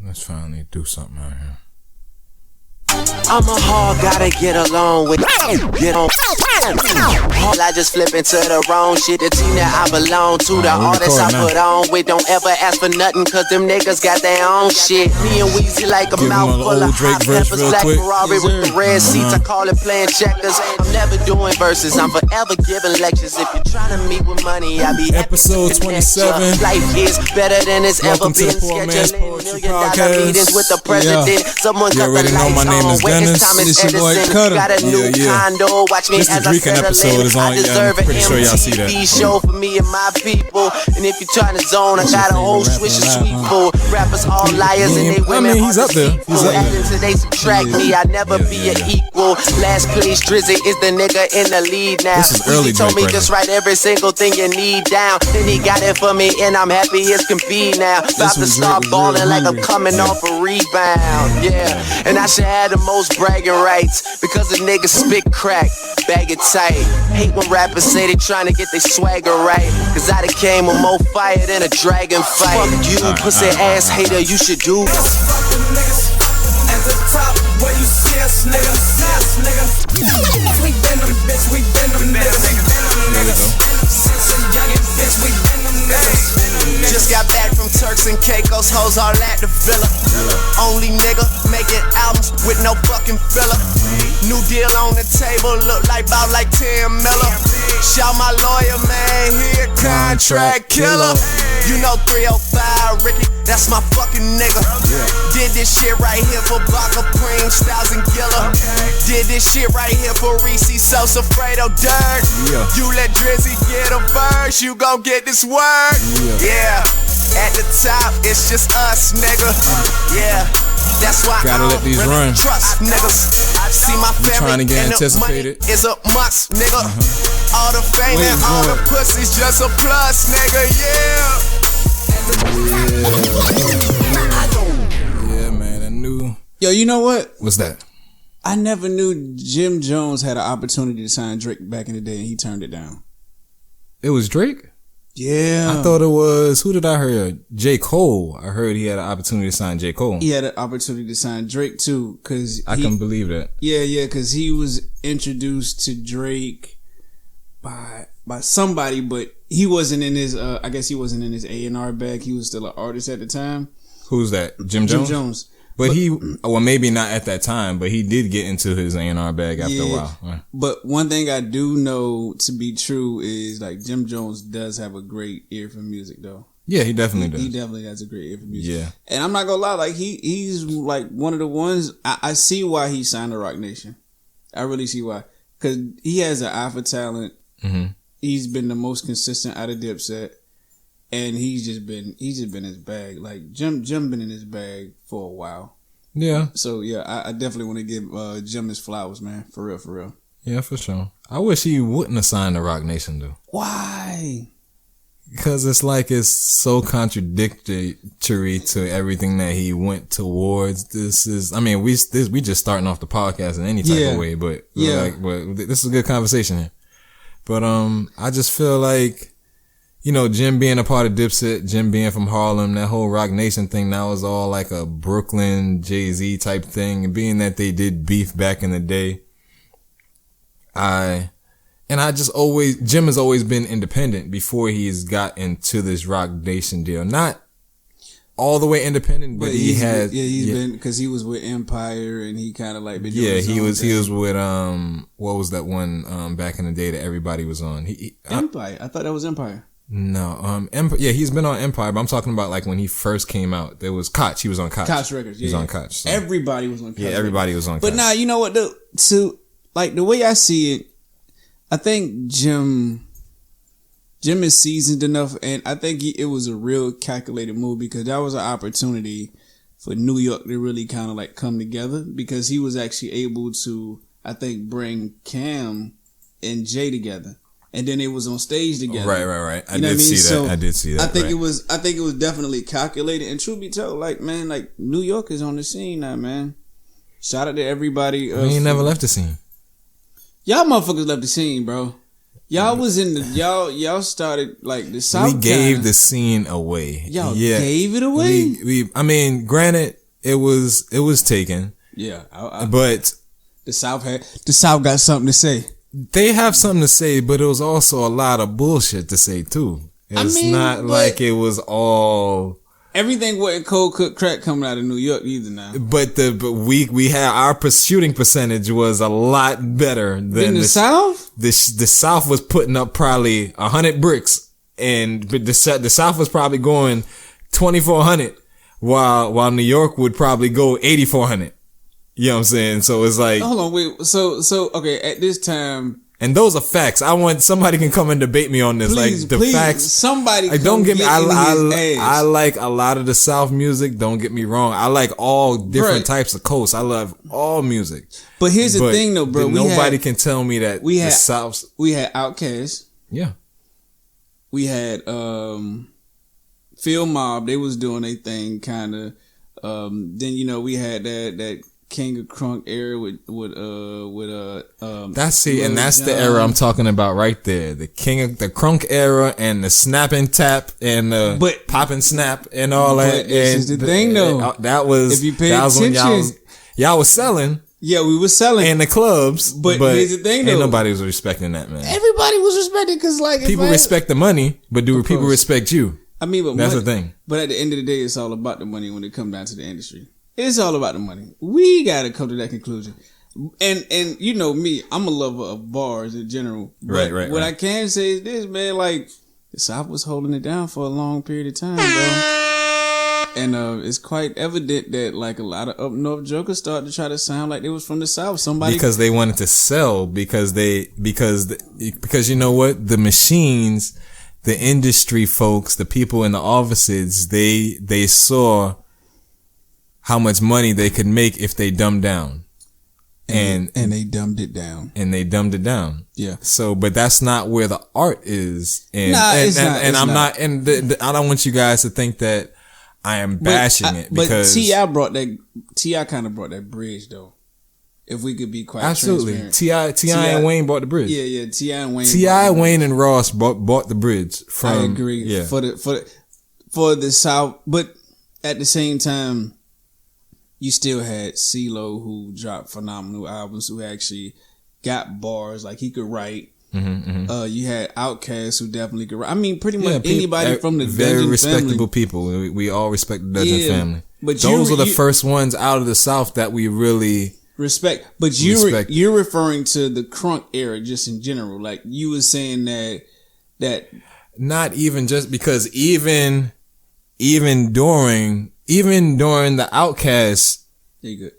Let's finally do something out here. I'm a hog, gotta get along with get on. I just flip into the wrong shit. The team that I belong to, the artists I put on with. Don't ever ask for nothing, cause them niggas got their own shit. Me and Weezy like a mouthful of hot peppers. Black Ferrari with the red seats, I call it playing checkers. I'm never doing verses, I'm forever giving lectures. If you're trying to meet with money, I be episode 27. Life is better than it's ever been. Scheduling $1 million meetings with the president. Someone cut the lights on. This your boy Cutter. Got a new condo. Watch me this as I episode is on. I'm pretty sure y'all see that. Show for me and my people. And if you're trying to zone, I got a whole swish of sweet full. Rappers all liars and they women. He's up there. Adding to they subtract me. I never be an equal. Last place Drizzy is the nigga in the lead now. This is early. He told me just write every single thing you need down. Then he got it for me and I'm happy as can be now. About to start balling like I'm coming off a rebound. Yeah, and I should have the most bragging rights because the niggas spit crack, bag it tight. Hate when rappers say they tryna get their swagger right, cause I done came with more fire than a dragon fight. Fuck you, pussy ass hater, you should do. Fuck them niggas at the top where you see us, nigga. We been them, bitch, we been them niggas. Since a youngin' bitch, we been them niggas. Just got back from Turks and Caicos, hoes all at the villa. Only nigga making albums with no fucking filler. New deal on the table, look like about like 10 miller. Shout my lawyer, man, he a contract killer. You know 305 Ricky, that's my fucking nigga. Did this shit right here for Baka Preem, Styles and Gilla. Did this shit right here for Reese, Sosa, Fredo, Dirt. You let Drizzy get a verse, you gon' get this word. Yeah, at the top, it's just us, nigga. Yeah, that's why gotta I let these really run. Trust niggas. I see my family trying to get and the money anticipated. is a must, nigga. All the fame and all the pussy's just a plus, nigga. Yeah, man, I knew. Yo, you know what? What's that? I never knew Jim Jones had an opportunity to sign Drake back in the day and he turned it down. It was Drake? Yeah. I thought it was, who did I hear? J. Cole. I heard he had an opportunity to sign J. Cole. He had an opportunity to sign Drake too, cause I can believe that. Yeah, cause he was introduced to Drake by somebody, but he wasn't in his, I guess he wasn't in his A&R bag. He was still an artist at the time. Who's that? Jim Jones? Jim Jones. But he, well, maybe not at that time, but he did get into his A&R bag after a while. Right. But one thing I do know to be true is like Jim Jones does have a great ear for music though. Yeah, he definitely does. He definitely has a great ear for music. Yeah. And I'm not gonna lie, like he's like one of the ones, I see why he signed to Rock Nation. I really see why. Cause he has an eye for talent. Mm-hmm. He's been the most consistent out of Dipset. And he's just been in his bag. Like Jim been in his bag for a while. Yeah. So yeah, I definitely want to give Jim his flowers, man. For real. Yeah, for sure. I wish he wouldn't have signed to Rock Nation though. Why? Because it's like it's so contradictory to everything that he went towards. This is, I mean, we just starting off the podcast in any type of way, but but this is a good conversation here. But I just feel like, you know, Jim being a part of Dipset, Jim being from Harlem, that whole Rock Nation thing, that was all like a Brooklyn Jay-Z type thing. And being that they did beef back in the day, Jim has always been independent before he's got into this Rock Nation deal. Not all the way independent, but he's been, because he was with Empire and he kind of like been doing he was with what was that one back in the day that everybody was on? Empire. I thought that was Empire. No, he's been on Empire, but I'm talking about like when he first came out. There was Koch. He was on Koch. Koch Records. He was on Koch. So. Everybody was on Koch. Yeah, everybody was on Koch. But now, you know what? Like the way I see it, I think Jim is seasoned enough, and I think it was a real calculated move because that was an opportunity for New York to really kind of like come together because he was actually able to, I think, bring Cam and Jay together. And then it was on stage together. Right. I did see that. I think it was definitely calculated. And truth be told, like, man, like New York is on the scene now, man. Shout out to everybody. We ain't never left the scene. Y'all motherfuckers left the scene, bro. Y'all was in the y'all started like the South. We gave the scene away. Y'all gave it away. I mean, granted, it was taken. Yeah, but the South got something to say. They have something to say, but it was also a lot of bullshit to say too. It's not like it was all. Everything wasn't cold cooked crack coming out of New York either now. But we had our shooting percentage was a lot better than the South. The South was putting up probably 100 bricks, and the South was probably going 2,400, while New York would probably go 8,400. You know what I'm saying? So it's like, hold on, wait. So okay, at this time. And those are facts. I want somebody can come and debate me on this. Please, like the facts. Somebody. Don't get me. I like a lot of the South music. Don't get me wrong. I like all different types of coasts. I love all music. But here's the thing, though, bro. Nobody can tell me that the South. We had Outkast. Yeah. We had Phil Mob. They was doing their thing, kind of. Then we had that King of Crunk era with that's the era I'm talking about right there. The King of the Crunk era and the snap and tap and the pop and snap and all that. This is the thing though. That was, if you pay attention, when y'all was selling. Yeah, we was selling in the clubs. But here's the thing though. Ain't nobody was respecting that, man. Everybody was respecting because people respect the money, but do people respect you? I mean, but that's the thing. But at the end of the day, it's all about the money when it comes down to the industry. It's all about the money. We gotta come to that conclusion. And you know me, I'm a lover of bars in general. But what I can say is this, man, like the South was holding it down for a long period of time, bro. And it's quite evident that like a lot of up north jokers started to try to sound like they was from the South. Because they wanted to sell, because you know what? The machines, the industry folks, the people in the offices, they saw how much money they could make if they dumbed down. And they dumbed it down. Yeah. So, but that's not where the art is. And, I don't want you guys to think that I am bashing it because. But T.I. kind of brought that bridge though. If we could be quite absolutely. transparent. T.I. and Wayne bought the bridge. Yeah. T.I. and Wayne. T.I., Wayne and Ross bought the bridge from. I agree. Yeah. For the South, but at the same time, you still had CeeLo who dropped phenomenal albums, who actually got bars, like he could write. You had Outkast who definitely could write. I mean, pretty much anybody from the very Dungeon respectable family. people. We all respect the Dungeon family. But those are the first ones out of the South that we really respect. But you're referring to the crunk era just in general. Like you were saying that not even just because even during the Outkast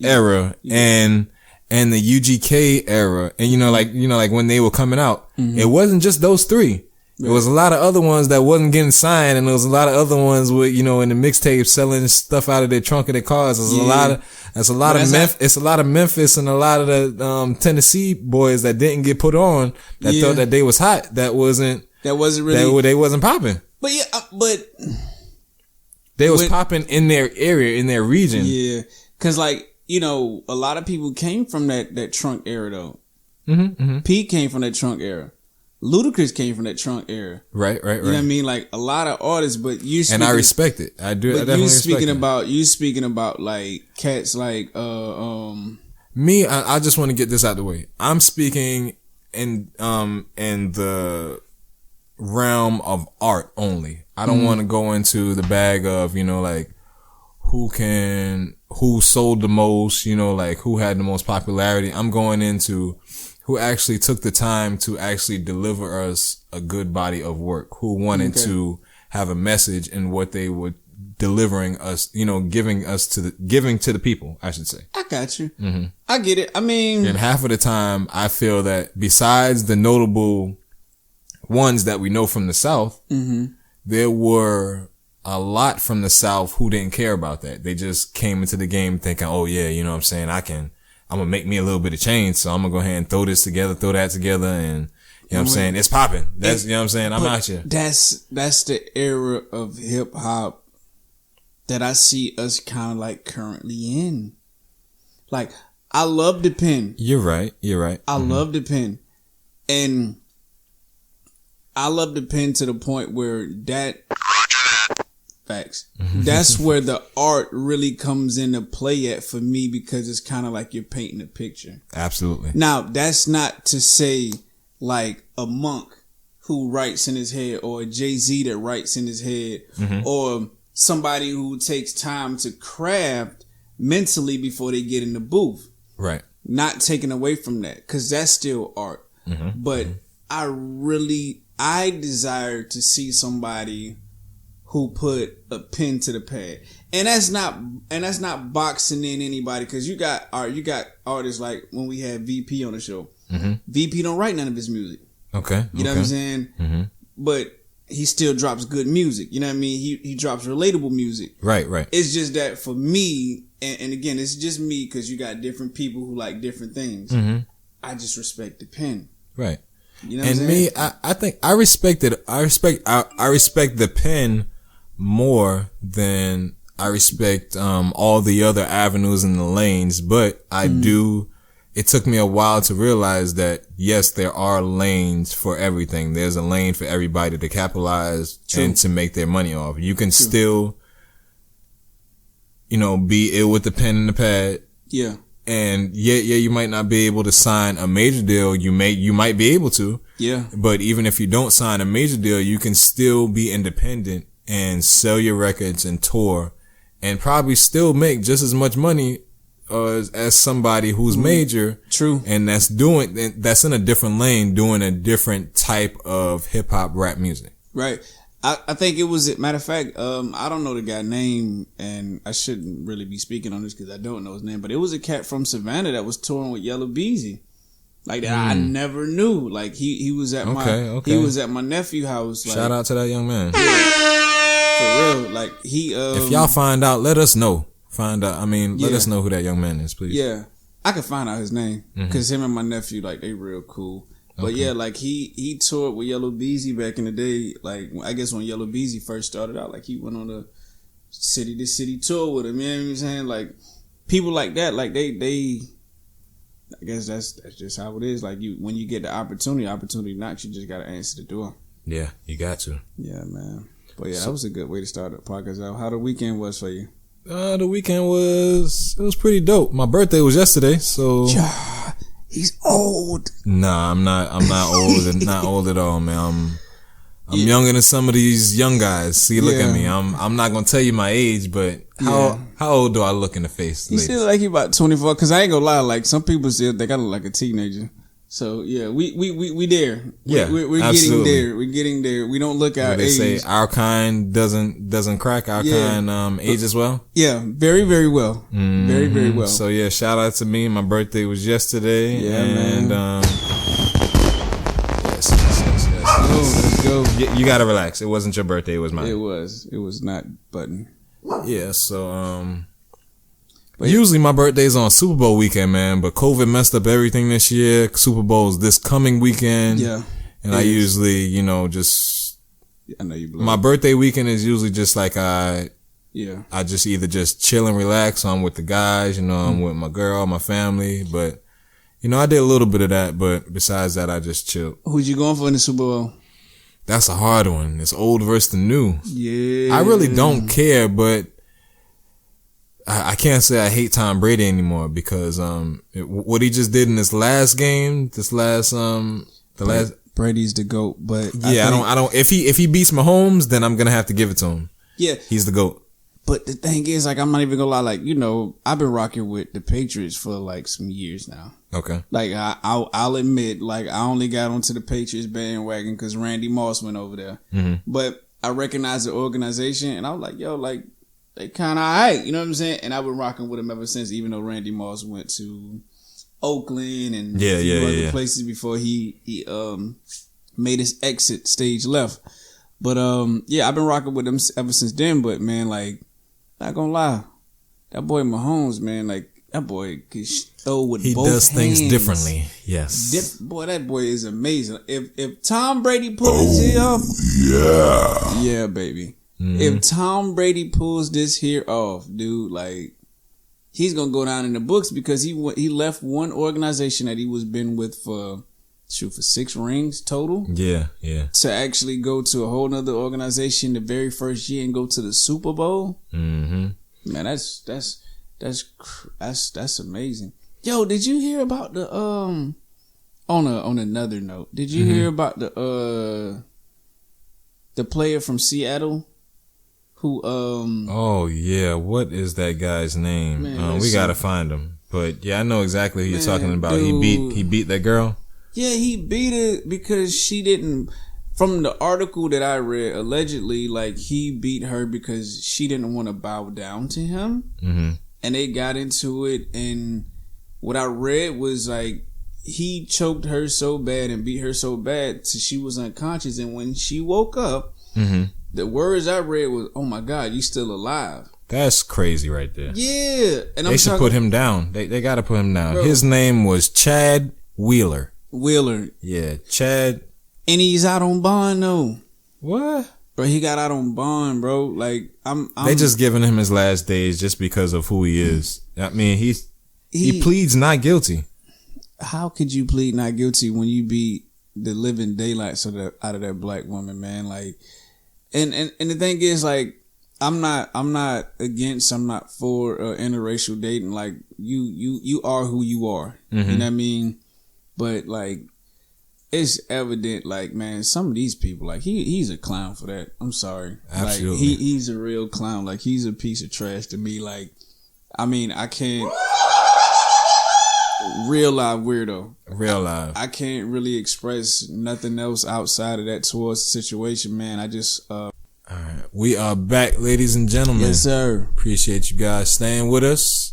era and the UGK era, and like when they were coming out, it wasn't just those three. There was a lot of other ones that wasn't getting signed, and there was a lot of other ones with in the mixtapes selling stuff out of their trunk of their cars. It's a lot of Memphis and a lot of the Tennessee boys that didn't get put on that thought that they was hot. That wasn't really they wasn't popping. But they was popping in their area, in their region. Yeah, because a lot of people came from that trunk era though. Pete came from that trunk era. Ludacris came from that trunk era. Right. You know what I mean? Like a lot of artists, but and I respect it. I do. But you speaking about like cats like me. I just want to get this out of the way. I'm speaking in the realm of art only. I don't want to go into the bag of like who sold the most. Like who had the most popularity. I'm going into who actually took the time to actually deliver us a good body of work, who wanted to have a message in what they were delivering us, giving to the people, I should say. I got you. I get it. I mean, and half of the time I feel that besides the notable ones that we know from the South, there were a lot from the South who didn't care about that. They just came into the game thinking, oh yeah, you know what I'm saying? I'm going to make me a little bit of change. So I'm going to go ahead and throw that together. And you know what I'm saying? It's popping. That's, you know what I'm saying? I'm out here. That's the era of hip hop that I see us kind of like currently in. Like, I love the pen. You're right. I love the pen. And I love the pen to the point where that facts. That's where the art really comes into play at for me, because it's kind of like you're painting a picture. Absolutely. Now, that's not to say like a monk who writes in his head, or a Jay-Z that writes in his head, or somebody who takes time to craft mentally before they get in the booth. Right. Not taken away from that, because that's still art. But I desire to see somebody who put a pen to the pad, and that's not boxing in anybody, because you got artists like when we had VP on the show. VP don't write none of his music. Okay. You know what I'm saying? But he still drops good music. You know what I mean? He drops relatable music. Right. It's just that for me, and again, it's just me, because you got different people who like different things. I just respect the pen. Right. You know what I'm saying? Me, I think I respect the pen more than I respect all the other avenues and the lanes, but it took me a while to realize that yes, there are lanes for everything. There's a lane for everybody to capitalize and to make their money off. You can still, be ill with the pen and the pad. Yeah. And you might not be able to sign a major deal. You might be able to. Yeah. But even if you don't sign a major deal, you can still be independent and sell your records and tour, and probably still make just as much money as somebody who's major. True. And that's in a different lane, doing a different type of hip hop rap music. Right. I think it was, matter of fact, I don't know the guy's name, and I shouldn't really be speaking on this because I don't know his name, but it was a cat from Savannah that was touring with Yellow Beezy. Like that, I never knew. Like he was at he was at my nephew's house. Like, shout out to that young man. For real, like he. If y'all find out, let us know. Let us know who that young man is, please. Yeah, I can find out his name, because him and my nephew, like, they real cool. But yeah, like he toured with Yellow Beezy back in the day. Like, I guess when Yellow Beezy first started out, like he went on a city to city tour with him. You know what I'm saying? Like people like that, like they. I guess that's just how it is. Like when you get the opportunity knocks. You just gotta answer the door. Yeah, you got to. Yeah, man. But yeah, that was a good way to start the podcast out. How the weekend was for you? The weekend was pretty dope. My birthday was yesterday, so. Yeah, he's old. Nah, I'm not old. Not old at all, man. I'm younger than some of these young guys. See, look at me. I'm not gonna tell you my age, but how old do I look in the face? You still like you about 24? Cause I ain't gonna lie, like some people still think I look like a teenager. So yeah, we there. Yeah, we're getting there. We're getting there. We don't look our age. They say our kind doesn't crack. Our kind age as well. Yeah, very very well. Very very well. So yeah, shout out to me. My birthday was yesterday. Yeah, and, man. Yes. Let's go. You gotta relax. It wasn't your birthday. It was mine. It was not button. Yeah. So But usually my birthday's on Super Bowl weekend, man, but COVID messed up everything this year. Super Bowl's this coming weekend. Yeah. And I usually, I know you. My birthday weekend is usually just like I just either just chill and relax. So I'm with the guys, I'm with my girl, my family, but I did a little bit of that, but besides that, I just chilled. Who'd you going for in the Super Bowl? That's a hard one. It's old versus the new. Yeah. I really don't care, but I can't say I hate Tom Brady anymore because what he just did in this last game, Brady's the GOAT, but yeah, I don't if he beats MaHomes, then I'm gonna have to give it to him. Yeah, he's the GOAT. But the thing is, like, I'm not even gonna lie, like, I've been rocking with the Patriots for like some years now. Okay. Like I'll admit, like, I only got onto the Patriots bandwagon because Randy Moss went over there. Mm-hmm. But I recognize the organization, and I was like, yo, like, they kind of alright, you know what I'm saying? And I've been rocking with them ever since, even though Randy Moss went to Oakland and other places before he made his exit stage left. But I've been rocking with them ever since then. But man, like, not gonna lie, that boy Mahomes, man, like, that boy can throw with both hands. He does things differently. Yes. That boy is amazing. If Tom Brady pulls his off, yeah, baby. Mm-hmm. If Tom Brady pulls this here off, dude, like, he's gonna go down in the books because he left one organization that he was been with for for 6 rings total. Yeah. To actually go to a whole nother organization the very first year and go to the Super Bowl. Mm-hmm. Man, that's amazing. Yo, did you hear about the on another note? Did you hear about the player from Seattle who Oh yeah, what is that guy's name? Man, we gotta find him. But yeah, I know exactly who you're talking about. Dude, he beat that girl. Yeah, he beat her because she didn't. From the article that I read, allegedly, like, he beat her because she didn't want to bow down to him. Mm-hmm. And they got into it, and what I read was, like, he choked her so bad and beat her so bad till she was unconscious. And when she woke up, the words I read was, "Oh my God, you still alive." That's crazy right there. Yeah. And they should put him down. They got to put him down. Bro. His name was Chad Wheeler. Yeah, Chad. And he's out on bond though. What? Bro, he got out on bond, bro. Like, they just giving him his last days just because of who he is. I mean, he pleads not guilty. How could you plead not guilty when you beat the living daylights out of that black woman, man? Like, and the thing is, like, I'm not for interracial dating. Like, you are who you are. You know what I mean? But, like, it's evident, like, man, some of these people, like, he's a clown for that. I'm sorry. Absolutely. Like, he's a real clown. Like, he's a piece of trash to me. Like, I mean, I can't. Real live weirdo. Real live. I can't really express nothing else outside of that towards the situation, man. I just. All right. We are back, ladies and gentlemen. Yes, sir. Appreciate you guys staying with us.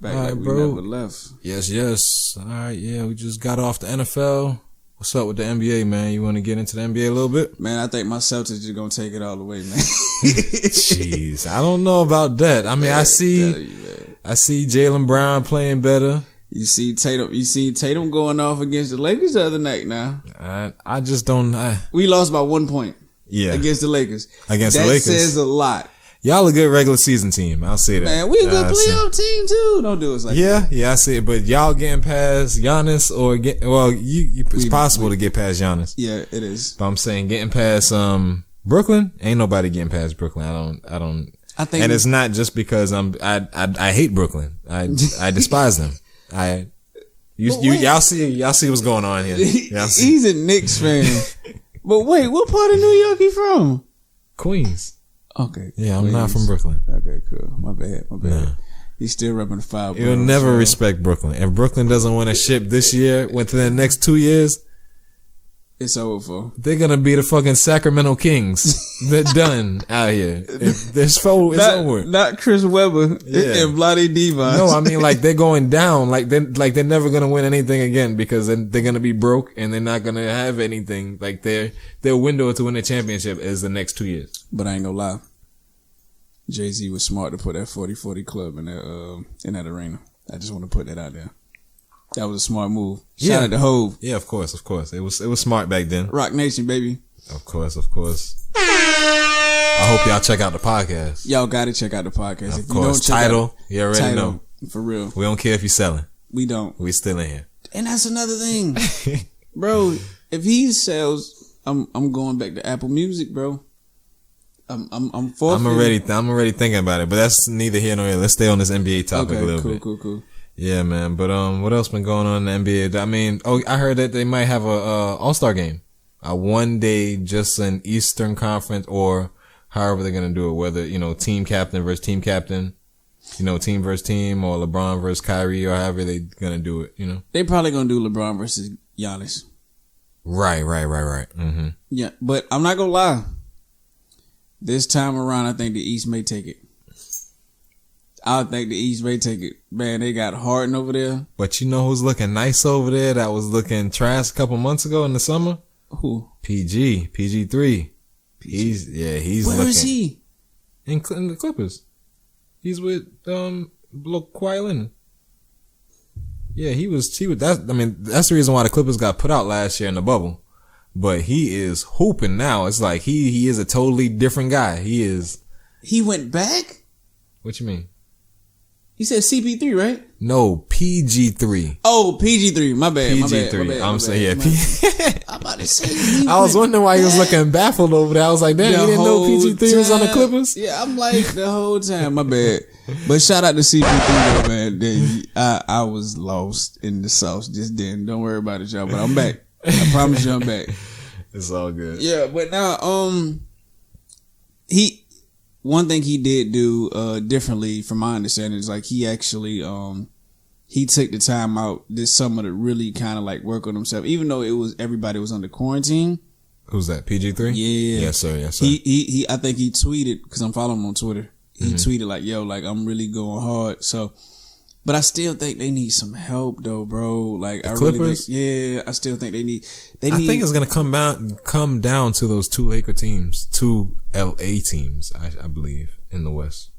Back all like right, we bro. never left. Yes. All right, yeah, we just got off the NFL. What's up with the NBA, man? You want to get into the NBA a little bit? Man, I think my Celtics is going to take it all the way, man. Jeez, I don't know about that. I mean, I see Jaylen Brown playing better. You see Tatum going off against the Lakers the other night now. I just don't. We lost by 1 point. Yeah. Against the Lakers. That says a lot. Y'all a good regular season team. I'll say that. Man, we a good playoff team too. Don't do us like that. Yeah, I see it. But y'all getting past Giannis it's possible to get past Giannis. Yeah, it is. But I'm saying getting past Brooklyn, ain't nobody getting past Brooklyn. I think, and it's not just because I hate Brooklyn. I despise them. Y'all see what's going on here. He's a Knicks fan. But wait, what part of New York he from? Queens. Okay. Yeah, I'm not from Brooklyn. Okay, cool. My bad. Nah. He's still repping the five. You'll never respect Brooklyn. If Brooklyn doesn't win a ship this year, within the next 2 years, it's over for. They're gonna be the fucking Sacramento Kings. They're done out here. It's over. Not Chris Webber and Vlade Divac. No, I mean, like, they're going down. Like they're never gonna win anything again because they're gonna be broke and they're not gonna have anything. Like their window to win a championship is the next 2 years. But I ain't gonna lie. Jay-Z was smart to put that 40-40 club in that arena. I just want to put that out there. That was a smart move. Shout out to Hove. Yeah, of course. It was smart back then. Rock Nation, baby. Of course. I hope y'all check out the podcast. Y'all gotta check out the podcast. Of course. Title, you already know. For real. We don't care if you're selling. We don't. We still in here. And that's another thing. Bro, if he sells, I'm going back to Apple Music, bro. I'm forfeiting. I'm already thinking about it, but that's neither here nor there. Let's stay on this NBA topic a little bit. Cool. Yeah, man. But what else been going on in the NBA? I mean, I heard that they might have a All-Star game, a 1 day just an Eastern Conference or however they're gonna do it. Whether team captain versus team captain, team versus team, or LeBron versus Kyrie, or however they're gonna do it. They probably gonna do LeBron versus Giannis. Right. Mm-hmm. Yeah, but I'm not gonna lie. This time around, I think the East may take it. Man, they got Harden over there. But you know who's looking nice over there that was looking trash a couple months ago in the summer? Who? PG3. He's Where looking. is he? In the Clippers. He's with Kawhi Leonard. Yeah, he was that's the reason why the Clippers got put out last year in the bubble. But he is hooping now. It's like he is a totally different guy. He is. He went back? What you mean? You said CP3, right? No, PG3. Oh, PG3. My bad. PG3. I'm saying, yeah. I'm about to say. I was wondering why he was looking baffled over there. I was like, damn, you didn't know PG3 was on the Clippers? Yeah, I'm like, the whole time. My bad. But shout out to CP3 though, man. I was lost in the sauce just then. Don't worry about it, y'all. But I'm back. I promise you I'm back. It's all good. Yeah, but now, one thing he did do differently, from my understanding, is like he actually he took the time out this summer to really kind of like work on himself, even though everybody was under quarantine. Who's that? PG3? Yeah. Yes, sir. He I think he tweeted, because I'm following him on Twitter. He tweeted like, "Yo, like I'm really going hard." So, but I still think they need some help though, bro. Like the Clippers? Really think, I still think they need. I think it's gonna come down to those two Laker teams, two LA teams, I believe, in the West.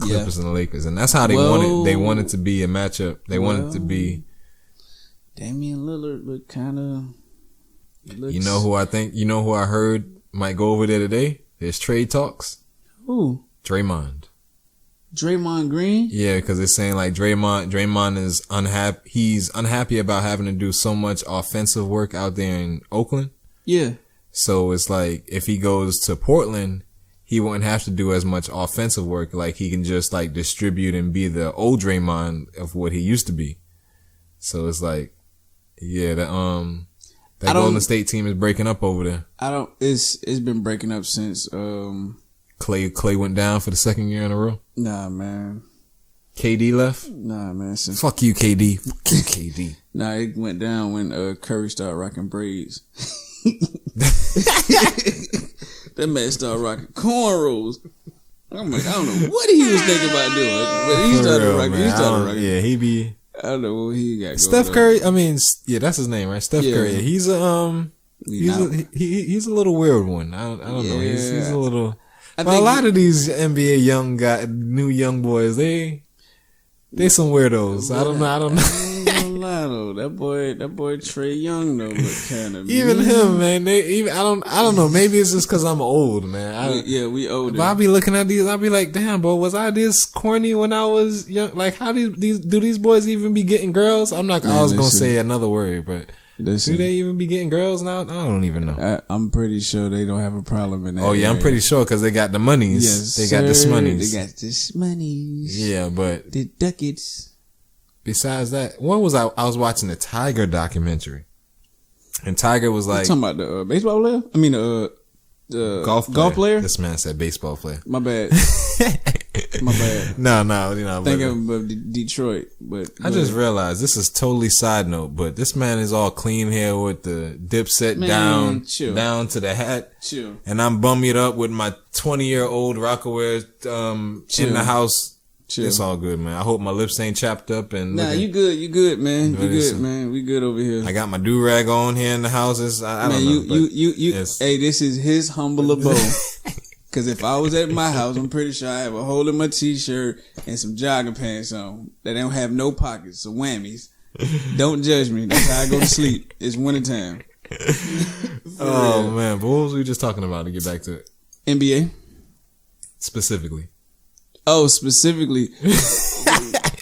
Clippers and the Lakers, and that's how they wanted. They wanted to be a matchup. They wanted to be. Damian Lillard look kind of. You know who I think? You know who I heard might go over there today? There's trade talks. Who? Draymond Green? Yeah, because it's saying like Draymond is unhappy. He's unhappy about having to do so much offensive work out there in Oakland. Yeah. So it's like if he goes to Portland, he won't have to do as much offensive work. Like he can just like distribute and be the old Draymond of what he used to be. So it's like, yeah, that Golden State team is breaking up over there. It's been breaking up since Clay went down for the second year in a row. Nah, man. KD left? Nah, man. Fuck you, KD. Fuck you, KD. Nah, it went down when Curry started rocking braids. That man started rocking cornrows. I'm like, I don't know what he was thinking about doing, but he started rocking. Yeah, he be. I don't know what he got. Steph Curry. I mean, yeah, that's his name, right? Steph Curry. He's a he's a little weird one. I don't know. He's a little. A lot of these NBA new young boys, they some weirdos. I don't know. I ain't gonna lie though. That boy Trey Young though look kind of even him, man. I don't know. Maybe it's just because I'm old, man. We older. But I be looking at these. I be like, damn, bro, was I this corny when I was young? Like, how do these boys even be getting girls? I was gonna say another word, but. Listen, do they even be getting girls now? I don't even know. I'm pretty sure they don't have a problem in that. Oh yeah, I'm pretty sure because they got the monies. Yes, they got the smoney's. They got the monies. Yeah, but the ducats. Besides that, what was I was watching the Tiger documentary, and Tiger was like, you talking about the baseball player? I mean the golf player. This man said baseball player. My bad. My bad. No, you know. Thinking of Detroit, but I just realized this is totally side note, but this man is all clean hair with the Dipset down to the hat. Chill. And I'm bumming up with my 20-year-old Rockaware in the house. Chill. It's all good, man. I hope my lips ain't chapped up and you good, man. You good, man. We good over here. I got my do-rag on here in the house. I don't know. Hey, this is his humble abode. Cause if I was at my house, I'm pretty sure I have a hole in my t-shirt and some jogging pants on that don't have no pockets, so whammies. Don't judge me. That's how I go to sleep. It's wintertime. Oh man, but what was we just talking about to get back to it? NBA. Specifically. Oh, specifically.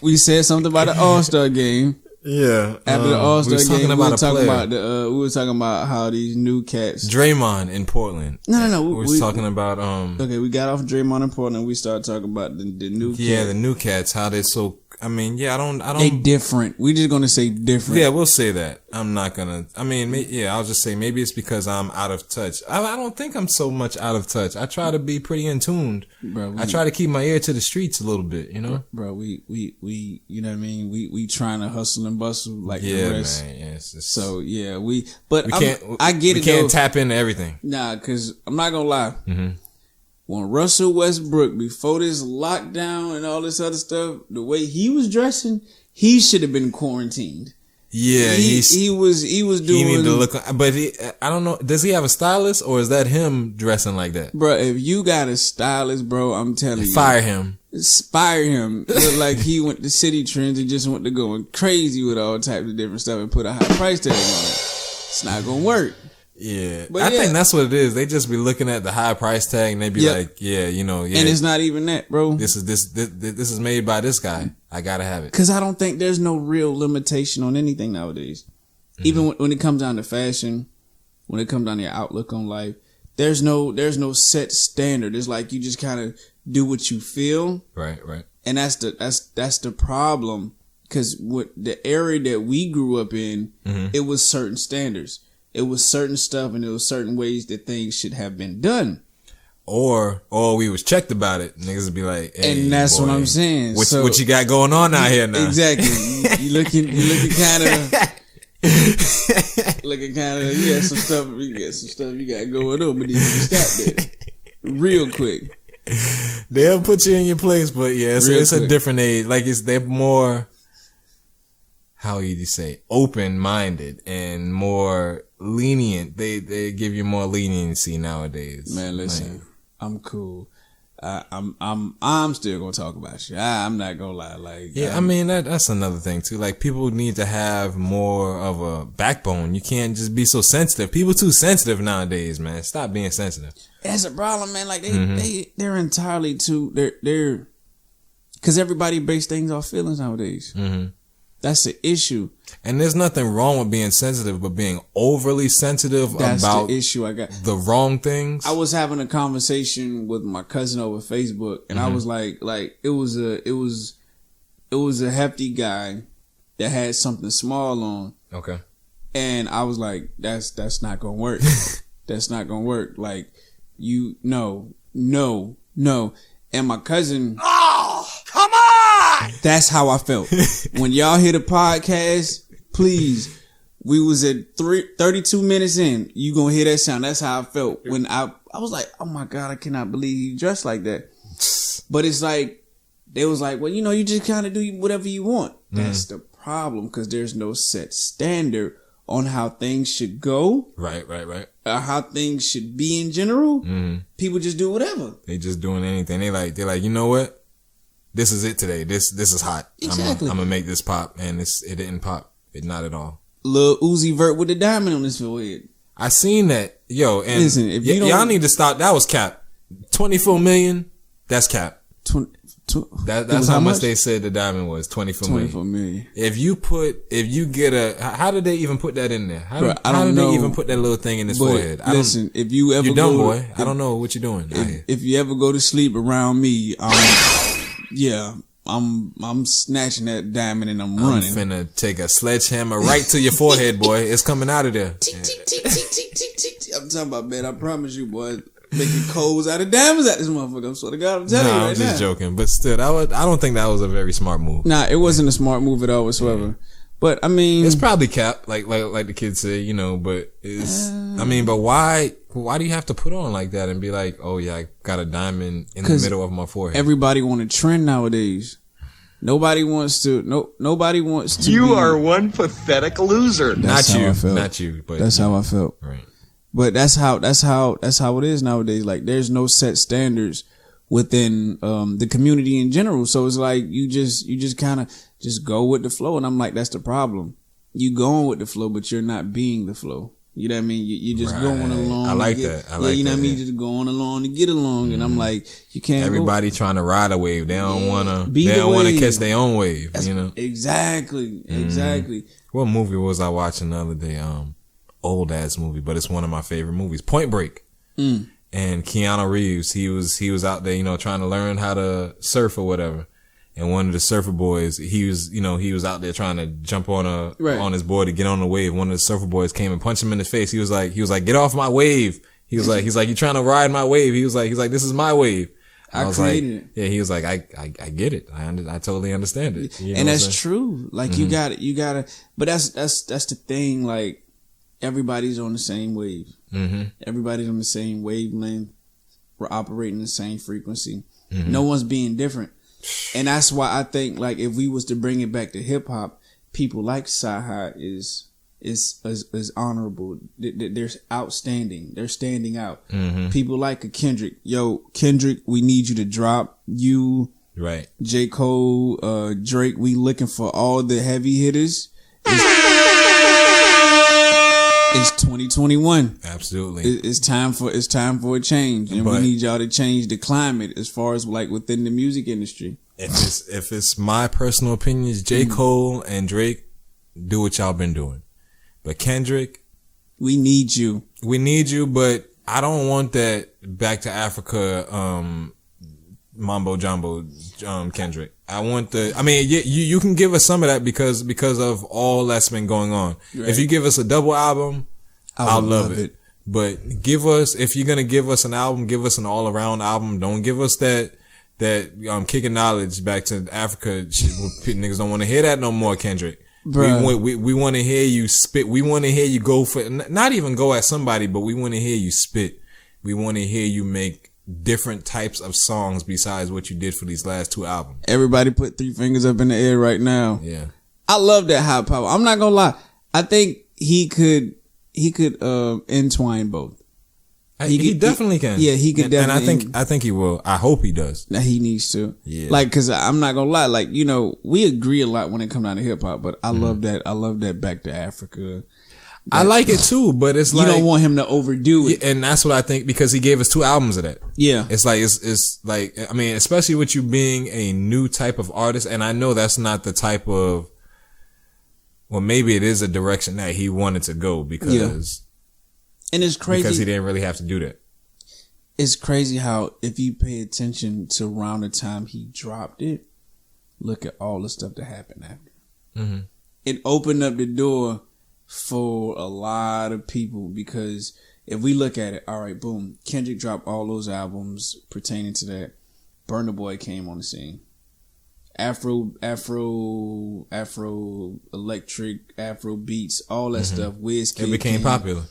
We said something about the All-Star game. Yeah. After the All-Star game, we were talking about how these new cats. Draymond in Portland. No. We were talking about Okay, we got off Draymond in Portland. We started talking about the new cats. Yeah, the new cats. How they so. I mean, yeah, I don't. They different. We just gonna say different. Yeah, we'll say that. I'm not gonna. I mean, I'll just say maybe it's because I'm out of touch. I don't think I'm so much out of touch. I try to be pretty in tuned. Bro, I try to keep my ear to the streets a little bit. You know, bro. We you know what I mean. We trying to hustle and bustle like the rest. Man, yes. So yeah, I get it. We can't tap into everything. Nah, cause I'm not gonna lie. Mm-hmm. When Russell Westbrook, before this lockdown and all this other stuff, the way he was dressing, he should have been quarantined. Yeah, he was doing. He needed to look, but I don't know. Does he have a stylist or is that him dressing like that? Bro, if you got a stylist, bro, I'm telling you, fire him. Fire him. Look like he went to City Trends and just went to going crazy with all types of different stuff and put a high price tag on it. It's not gonna work. Yeah, I think that's what it is. They just be looking at the high price tag and they be like, yeah, you know, yeah. And it's not even that, bro. This is made by this guy. I gotta have it. Because I don't think there's no real limitation on anything nowadays. Mm-hmm. Even when it comes down to fashion, when it comes down to your outlook on life, there's no set standard. It's like you just kind of do what you feel. Right. And that's the problem. Because what the area that we grew up in, it was certain standards. It was certain stuff, and it was certain ways that things should have been done. Or we was checked about it. Niggas would be like, hey, and that's boy, what I'm saying. What you got going on out here now? Exactly. you looking kind of. You got some stuff you got going on, but then you stop that real quick. They'll put you in your place, but yeah, it's a different age. Like they're more, how you say, open-minded and more lenient. They give you more leniency nowadays. Man, listen, I'm cool. I'm still gonna talk about you. I'm not gonna lie. Like, yeah, I mean that's another thing too. Like, people need to have more of a backbone. You can't just be so sensitive. People too sensitive nowadays, man. Stop being sensitive. That's a problem, man. Like they're entirely too. They're because everybody base things off feelings nowadays. Mm-hmm. That's the issue. And there's nothing wrong with being sensitive, but being overly sensitive about the issue I got. The wrong things. I was having a conversation with my cousin over Facebook, and I was like it was a hefty guy that had something small on. Okay. And I was like, that's not gonna work. That's not gonna work. Like, no. And my cousin, oh, come on! That's how I felt. When y'all hear the podcast, please, we was at 32 minutes in. You gonna hear that sound. That's how I felt. When I was like, oh my God, I cannot believe he dressed like that. But it's like, they was like, well, you just kind of do whatever you want. That's the problem, because there's no set standard on how things should go. Right. How things should be in general. People just do whatever. They just doing anything. They're like, you know what? This is it today. This is hot. Exactly. I'm gonna make this pop, and it didn't pop. It not at all. Lil Uzi Vert with the diamond on his forehead. I seen that. Yo, and listen, if y'all need to stop. That was cap. 24 million. That's cap. That's how much they said the diamond was. 24 million. If you get how did they even put that in there? How did they even put that little thing in his forehead? Listen, if you ever you're dumb, boy. I don't know what you're doing. If you ever go to sleep around me, I'm snatching that diamond and I'm running. I'm finna take a sledgehammer right to your forehead, boy. It's coming out of there. I'm talking about, man. I promise you, boy. Making coals out of diamonds at this motherfucker. I swear to God, I'm telling you right now. I'm just joking. But still, I don't think that was a very smart move. Nah, it wasn't a smart move at all whatsoever. Yeah. But I mean, it's probably cap, like the kids say, but it's. But why do you have to put on like that and be like, oh yeah, I got a diamond in the middle of my forehead? Everybody want to trend nowadays. Nobody wants to. Nobody wants to. You are one pathetic loser. Not you. But that's how I felt. Right. But that's how it is nowadays. Like, there's no set standards within the community in general. So it's like you just kind of just go with the flow. And I'm like, that's the problem. You going with the flow, but you're not being the flow. You know what I mean? You just going along. I like that. You know what I mean? Just going along to get along. And I'm like, you can't. Everybody trying to ride a wave. They don't want to. They don't want to catch their own wave. Exactly. What movie was I watching the other day? Old ass movie, but it's one of my favorite movies. Point Break. And Keanu Reeves, he was out there, trying to learn how to surf or whatever. And one of the surfer boys, he was out there trying to jump on on his board to get on the wave. One of the surfer boys came and punched him in the face. He was like, get off my wave. He's like, you trying to ride my wave? He's like, this is my wave. I was created it. Yeah, he was like, I get it. I totally understand it. And that's true. Like, you got it. But that's the thing. Like, everybody's on the same wave. Everybody's on the same wavelength. We're operating the same frequency. No one's being different. And that's why I think, like, if we was to bring it back to hip hop, people like Sci-Hi is honorable. They're outstanding. They're standing out. People like a Kendrick. Yo, Kendrick, we need you to drop. You, right? J. Cole, Drake. We looking for all the heavy hitters. It's 2021. Absolutely. It's time for a change, and we need y'all to change the climate as far as like within the music industry. If it's my personal opinions, J. Cole and Drake, do what y'all been doing. But Kendrick, we need you. We need you, but I don't want that Back to Africa Mambo Jumbo Kendrick. I want you can give us some of that because of all that's been going on. Right. If you give us a double album, I'll love it. But give us, if you're gonna give us an album, give us an all around album. Don't give us that kicking knowledge back to Africa shit. Niggas don't want to hear that no more, Kendrick. Bruh. We want to hear you spit. We want to hear you go for, not even go at somebody, but we want to hear you spit. We want to hear you make different types of songs besides what you did for these last 2 albums. Everybody put 3 fingers up in the air right now. Yeah. I love that high power. I'm not gonna lie. I think he could entwine both. He definitely can. Yeah, he could definitely. And I think he will. I hope he does. Now he needs to. Yeah. Like, cause I'm not gonna lie. Like, you know, we agree a lot when it comes down to hip hop, but I love that. I love that Back to Africa. I like it too, but it's like, you don't want him to overdo it. And that's what I think, because he gave us 2 albums of that. Yeah. It's like, I mean, especially with you being a new type of artist, and I know that's not the type of, well, maybe it is a direction that he wanted to go because. And it's crazy because he didn't really have to do that. It's crazy how, if you pay attention to around the time he dropped it, look at all the stuff that happened after. Mm-hmm. It opened up the door for a lot of people, because if we look at it, all right, boom, Kendrick dropped all those albums pertaining to that. Burna Boy came on the scene. Afro, electric, Afro beats, all that stuff. Wizkid it became popular.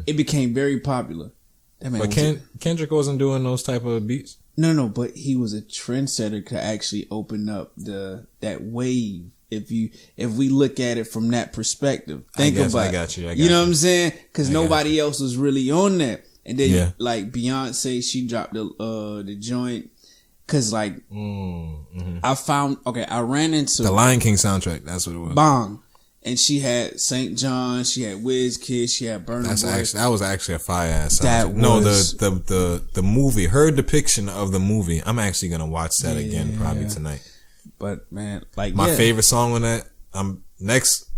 It became very popular. But Kendrick wasn't doing those type of beats. No, but he was a trendsetter to actually open up that wave. If we look at it from that perspective, think about it. I got you. You know what I'm saying? Because nobody else was really on that. And then like Beyonce, she dropped the joint. Cause like I ran into the Lion King soundtrack. That's what it was. Bong. And she had St. John, she had Wizkid, she had Burna Boy. That was actually a fire ass soundtrack. The movie, her depiction of the movie. I'm actually gonna watch that again probably tonight. But man, like my favorite song on that. Next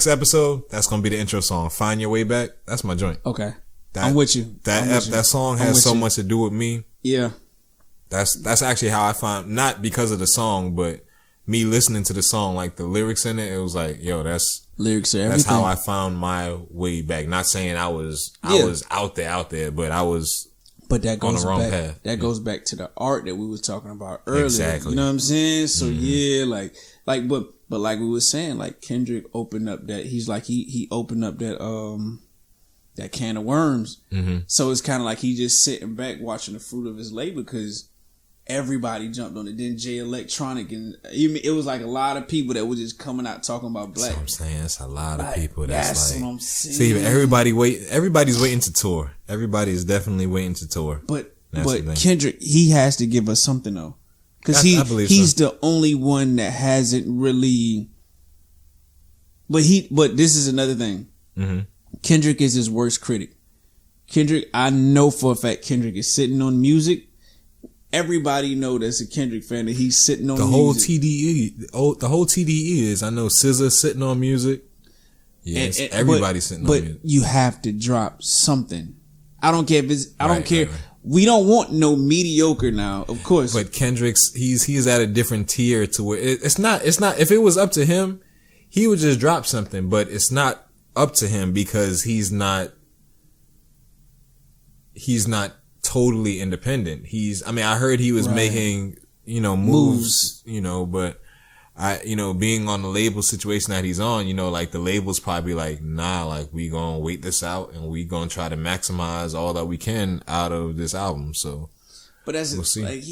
episode. That's gonna be the intro song. Find Your Way Back. That's my joint. Okay, I'm with you. That song has so much to do with me. Yeah, that's actually how I found, not because of the song, but me listening to the song, like the lyrics in it, it was like, yo, that's lyrics are everything. That's how I found my way back. Not saying I was out there, but I was that goes on the wrong back, path. That goes back to the art that we was talking about earlier. Exactly. You know what I'm saying? So but like we were saying, like Kendrick opened up that, he's like he opened up that can of worms. Mm-hmm. So it's kind of like he just sitting back watching the fruit of his labor, because everybody jumped on it. Then Jay Electronic, and it was like a lot of people that were just coming out talking about Black. That's what I'm saying. That's a lot of people. That's like, what I'm saying. See, everybody's waiting to tour. Everybody is definitely waiting to tour. But Kendrick, he has to give us something though, because he's the only one that hasn't really. But this is another thing. Mm-hmm. Kendrick is his worst critic. Kendrick, I know for a fact, Kendrick is sitting on music. Everybody know that's a Kendrick fan, that he's sitting on the music. The whole TDE is. I know SZA sitting on music. Yes, everybody's sitting on music. But you have to drop something. I don't care if it's. I don't care. Right. We don't want no mediocre now, of course. But Kendrick's, he's at a different tier to where it's not. If it was up to him, he would just drop something. But it's not up to him because he's not totally independent. I heard he was making, moves, but being on the label situation that he's on, like the label's probably like, nah, like we gonna wait this out and we gonna try to maximize all that we can out of this album. So, but we'll see. Like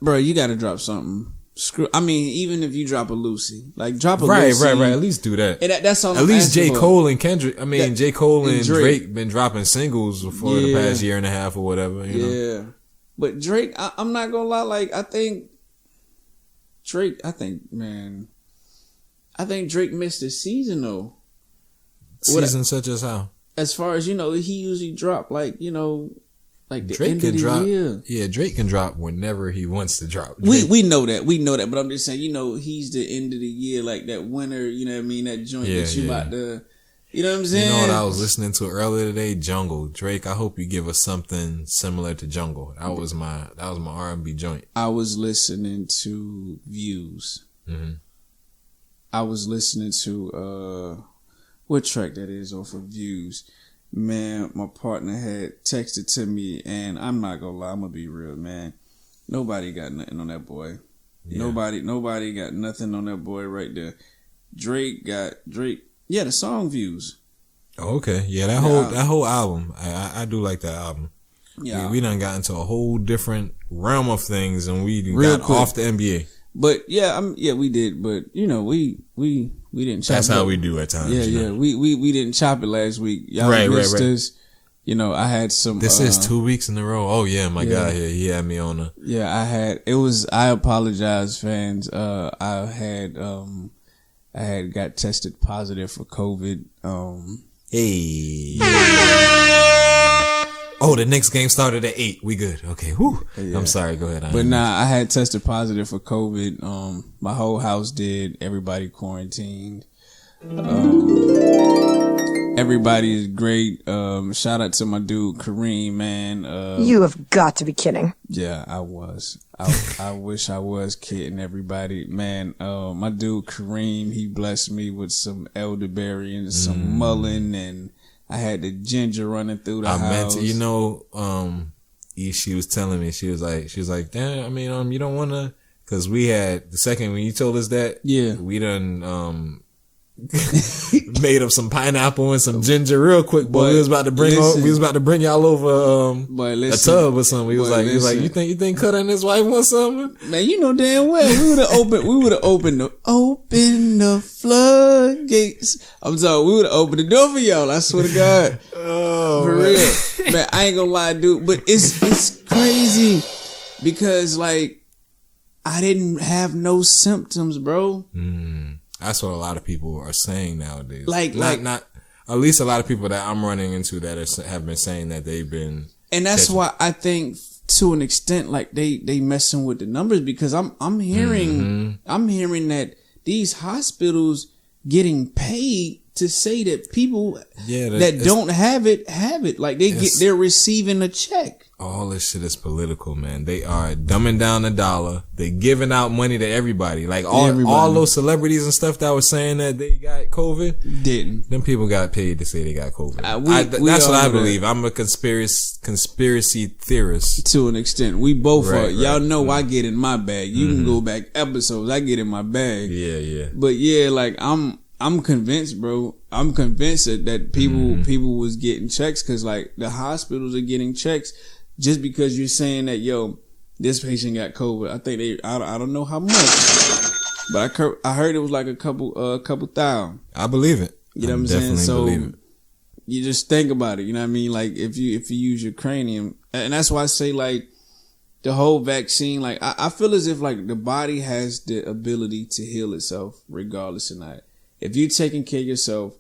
bro, you gotta drop something. Even if you drop a Lucy, like drop a Lucy. Right. At least do that. That's all. At least J. Cole and Kendrick. J. Cole and Drake been dropping singles for the past year and a half or whatever. You know? But Drake, I'm not gonna lie. Like I think Drake missed the season though. Season such as how? As far as, he usually drop like the Drake end can of the drop. year. Yeah, Drake can drop whenever he wants to drop. We know that, but I'm just saying, he's the end of the year, like that winter, you know what I mean, that joint that you about to, you know what I'm saying? You know what I was listening to earlier today? Jungle. Drake, I hope you give us something similar to Jungle. That was my R&B joint. I was listening to Views. Mm-hmm. I was listening to what track that is off of Views. Man, my partner had texted to me, and I'm not gonna lie, I'm gonna be real, man. Nobody got nothing on that boy. Yeah. Nobody got nothing on that boy right there. Drake. Yeah, the song Views. Oh, okay. Yeah, that whole album. I do like that album. Yeah, we done got into a whole different realm of things, and we got off the NBA. But we did. But we didn't chop it. That's how we do at times. Yeah. We didn't chop it last week. Y'all missed us. I had some. This is 2 weeks in a row. Oh yeah, my guy here, he had me on a. Yeah, I apologize, fans. I had got tested positive for COVID. Hey. Oh, the Knicks game started at 8. We good. Okay. Whew. Yeah. I'm sorry. Go ahead. I had tested positive for COVID. My whole house did. Everybody quarantined. Everybody is great. Shout out to my dude Kareem, man. You have got to be kidding. Yeah, I was. I wish I was kidding everybody. Man, my dude Kareem, he blessed me with some elderberry and some mullein, and I had the ginger running through the house. She was telling me, she was like, damn, you don't want to, cause we had the second when you told us that, we done, made up some pineapple and some ginger real quick, boy. We was about to bring y'all over a tub or something. We was like, you think Cutter and his wife want something? Man, you know damn well we would have opened the floodgates. I'm sorry, we would have opened the door for y'all. I swear to God. For real. Man, I ain't gonna lie, dude, but it's crazy because like I didn't have no symptoms, bro. That's what a lot of people are saying nowadays. Not at least a lot of people that I'm running into that have been saying that they've been. And that's why I think to an extent, like they messing with the numbers, because I'm hearing that these hospitals getting paid to say that people that don't have it. Like they're receiving a check. All this shit is political, man. They are dumbing down the dollar. They giving out money to everybody. Like all those celebrities and stuff that was saying that they got COVID didn't. Them people got paid to say they got COVID. That's what I believe. I'm a conspiracy theorist to an extent. We both are. Y'all know I get in my bag. You can go back episodes. I get in my bag. Yeah. But yeah, like I'm convinced, bro. I'm convinced that people was getting checks because like the hospitals are getting checks just because you're saying that, yo, this patient got COVID. I think I don't know how much, but I heard it was like a couple thousand. I believe it. You know what I'm saying? So you just think about it. You know what I mean? Like if you use your cranium, and that's why I say like the whole vaccine. Like I feel as if like the body has the ability to heal itself regardless or not. If you're taking care of yourself,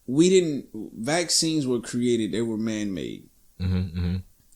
vaccines were created, they were man-made.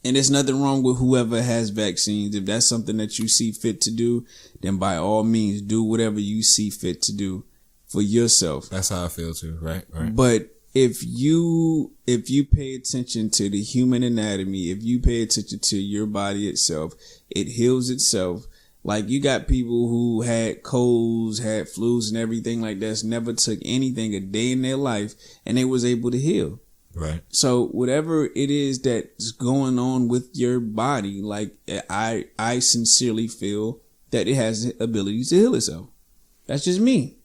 And there's nothing wrong with whoever has vaccines. If that's something that you see fit to do, then by all means, do whatever you see fit to do for yourself. That's how I feel too, right? But if you pay attention to the human anatomy, if you pay attention to your body itself, it heals itself. Like you got people who had colds, had flus and everything like that, never took anything a day in their life and they was able to heal. Right. So whatever it is that's going on with your body, like I sincerely feel that it has the ability to heal itself. That's just me.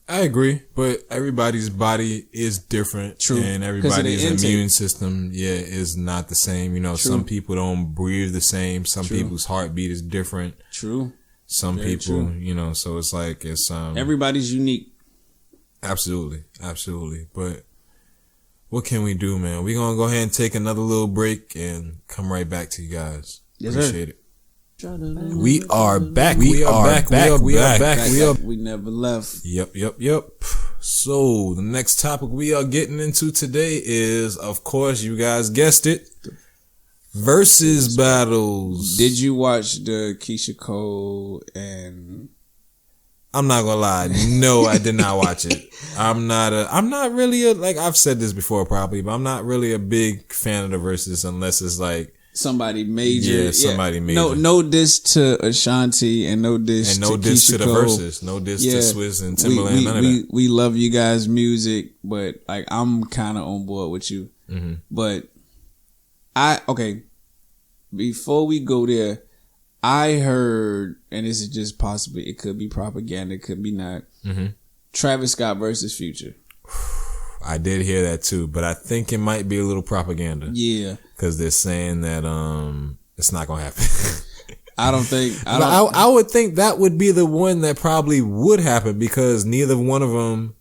I agree, but everybody's body is different. True. And everybody's immune system, is not the same. You know, True. Some people don't breathe the same. Some True. People's heartbeat is different. True. Some Very people, true. you know, so it's like, everybody's unique. Absolutely. But what can we do, man? We're going to go ahead and take another little break and come right back to you guys. Yes, Appreciate it. We are back. We are back. We never left. Yep. So the next topic we are getting into today is, of course, you guys guessed it, versus battles. Did you watch the Keisha Cole and? I'm not gonna lie. No, I did not watch it. I'm not really like I've said this before probably, but I'm not really a big fan of the verses unless it's like somebody major. Yeah, somebody major. No diss to Ashanti and no diss and no to diss Keisha to the Cole. verses. No diss to Swizz and Timberland. None of that. We love you guys' music, but like I'm kind of on board with you. Mm-hmm. But before we go there, I heard, and this is just possibly, it could be propaganda, it could be not. Mm-hmm. Travis Scott versus Future. I did hear that too, but I think it might be a little propaganda. Yeah, because they're saying that it's not gonna happen. I would think that would be the one that probably would happen because neither one of them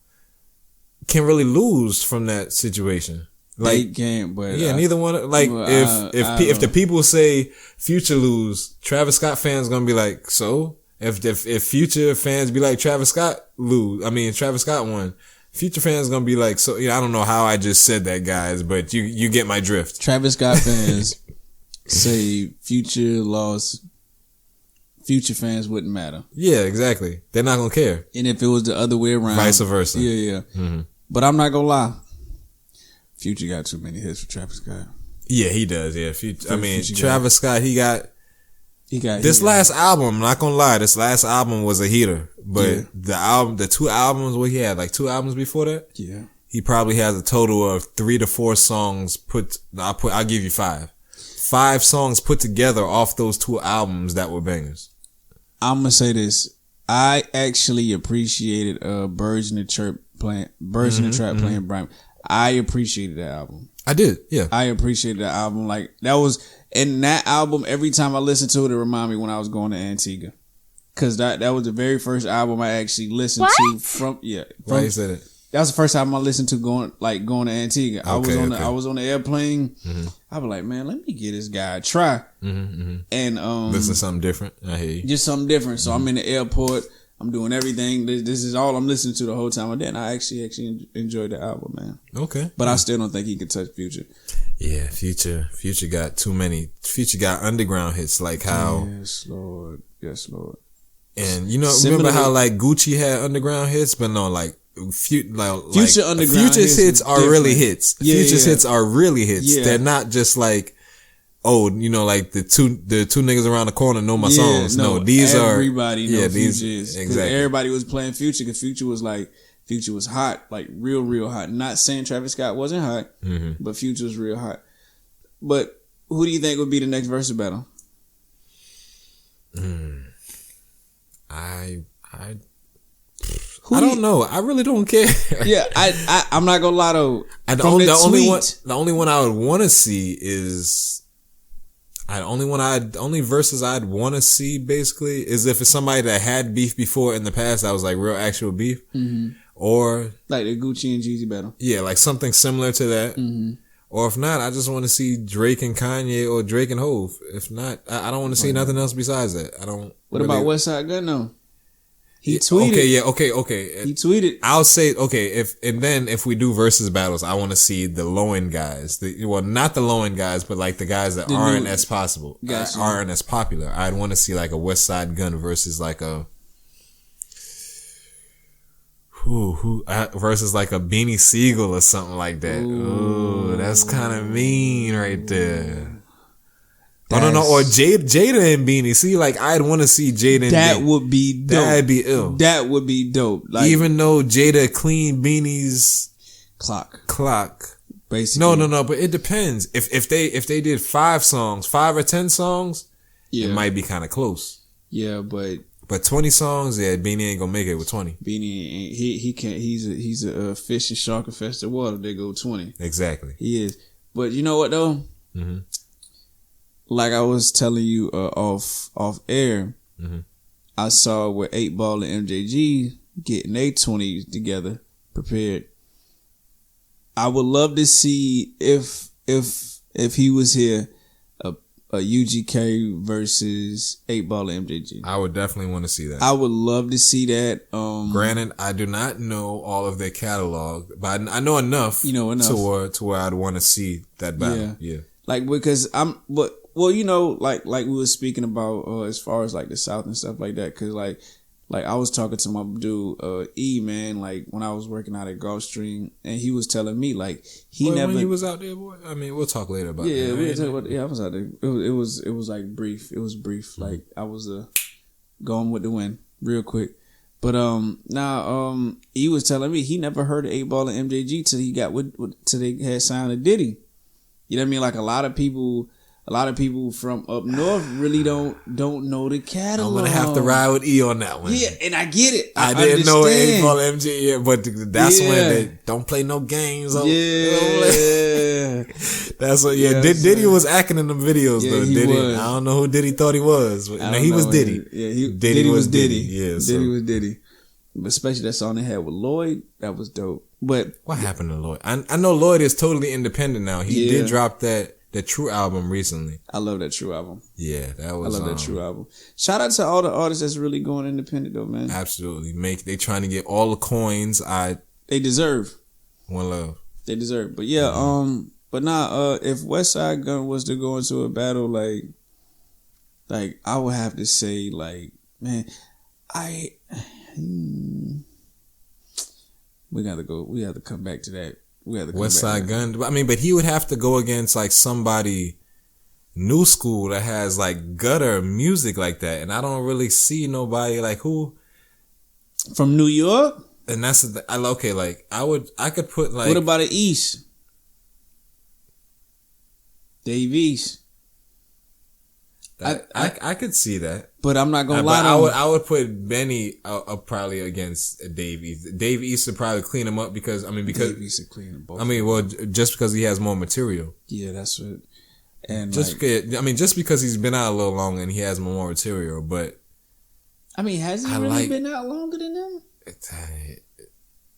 can really lose from that situation. Like, they can't, but neither one. Like, if the people say Future lose, Travis Scott fans gonna be like, so if Future fans be like Travis Scott won, Future fans gonna be like, so I don't know how I just said that, guys, but you get my drift. Travis Scott fans say Future lost. Future fans wouldn't matter. Yeah, exactly. They're not gonna care. And if it was the other way around, vice versa. Yeah. Mm-hmm. But I'm not gonna lie. Future got too many hits for Travis Scott. Yeah, he does. Yeah, Travis Scott, he got this last album. I'm not gonna lie, this last album was a heater. But the two albums, what he had, like 2 albums before that. Yeah, he probably has a total of 3 to 4 songs I'll give you 5 songs put together off those 2 albums that were bangers. I'm gonna say this. I actually appreciated Birds in the Trap playing Brian. I appreciated that album. I did, yeah. I appreciated that album. Like, that was, and that album, every time I listened to it, it reminded me when I was going to Antigua. Cause that was the very first album I actually listened to from. Why you said it? That was the first album I listened to going to Antigua. I was on the airplane. Mm-hmm. I was like, man, let me give this guy a try. Mm-hmm. And listen to something different. I hear you. Just something different. So I'm in the airport. I'm doing everything. This is all I'm listening to the whole time. And then I actually enjoyed the album, man. Okay. But I still don't think he could touch Future. Yeah, Future got too many. Future got underground hits like how. Yes, Lord. And remember how like Gucci had underground hits, but no, like Future underground Future's hits are different. Really hits. Yeah, Future's hits are really hits. Yeah. They're not just like, like the two niggas around the corner know my songs. No, these everybody know Future is. Exactly. Everybody was playing Future because Future was hot, like real hot. Not saying Travis Scott wasn't hot, but Future was real hot. But who do you think would be the next versus battle? I don't know. I really don't care. Yeah, I'm not gonna lie though. The only one I would want to see is only verses I'd want to see basically is if it's somebody that had beef before in the past that was like real actual beef, or like the Gucci and Jeezy battle. Yeah, like something similar to that. Or if not, I just want to see Drake and Kanye or Drake and Hove. If not, I don't want to see nothing else besides that. I don't. What about Westside Gunn though? He tweeted. Okay. He tweeted. I'll say, if we do versus battles, I want to see the low end guys. Not the low end guys, but like the guys that aren't as possible, aren't as popular. I'd want to see like a Westside Gunn versus like a versus like a Beanie Siegel or something like that. Ooh, that's kind of mean right there. No, or Jada and Beanie. See, like I'd want to see Jada and that Beanie. Would be dope. That'd be ill. That would be dope. Like, even though Jada cleaned Beanie's clock. Basically. No, but it depends. If they did 5 or 10 songs, it might be kind of close. Yeah, but 20 songs, Beanie ain't gonna make it with 20. Beanie ain't, he can't. He's a fish and shark infested water. They go 20. Exactly. He is. But you know what though? Mm-hmm. Like I was telling you off air, I saw where 8 Ball and MJG getting their 20s together, prepared. I would love to see if he was here, UGK versus 8 Ball and MJG. I would definitely want to see that. I would love to see that. Granted, I do not know all of their catalog, but I know enough. To where I'd want to see that battle. Yeah. Like, because like we were speaking about as far as like the South and stuff like that, because like I was talking to my dude E, man, like when I was working out at Gulfstream, and he was telling me like when he was out there, boy. I mean, we'll talk later about that. Yeah, we'll talk about. Yeah, I was out there. It was like brief. It was brief. Mm-hmm. Like I was going with the wind real quick. But he was telling me he never heard of 8 Ball and MJG till they had signed a Diddy. You know what I mean? Like a lot of people from up north really don't know the catalog. I'm gonna have to ride with E on that one. Yeah, and I get it. I didn't know 8 Ball MJ, but that's when they don't play no games. That's what. Yeah, Diddy was acting in the videos though. Diddy, was. I don't know who Diddy thought he was, but he was Diddy. Diddy was Diddy. Yeah, Diddy was Diddy. But especially that song they had with Lloyd, that was dope. But what happened to Lloyd? I know Lloyd is totally independent now. He did drop that True album recently. I love that True album. Yeah, that was. I love that True album. Shout out to all the artists that's really going independent though, man. Absolutely, they trying to get all the coins. They deserve. One love. They deserve, but yeah, but if Westside Gun was to go into a battle, like I would have to say, like, man, we have to come back to that. Westside Gun. I mean, but he would have to go against like somebody new school that has like gutter music like that, and I don't really see nobody like who from New York. And that's okay. Like I could put like. What about the East? Dave East. I could see that, but I'm not gonna lie. I would put Benny probably against Dave East. Dave East would probably clean him up because Dave East would clean them both. I mean, well, just because he has more material. Yeah, that's what. And just because he's been out a little longer and he has more material, but I mean, has he really been out longer than them?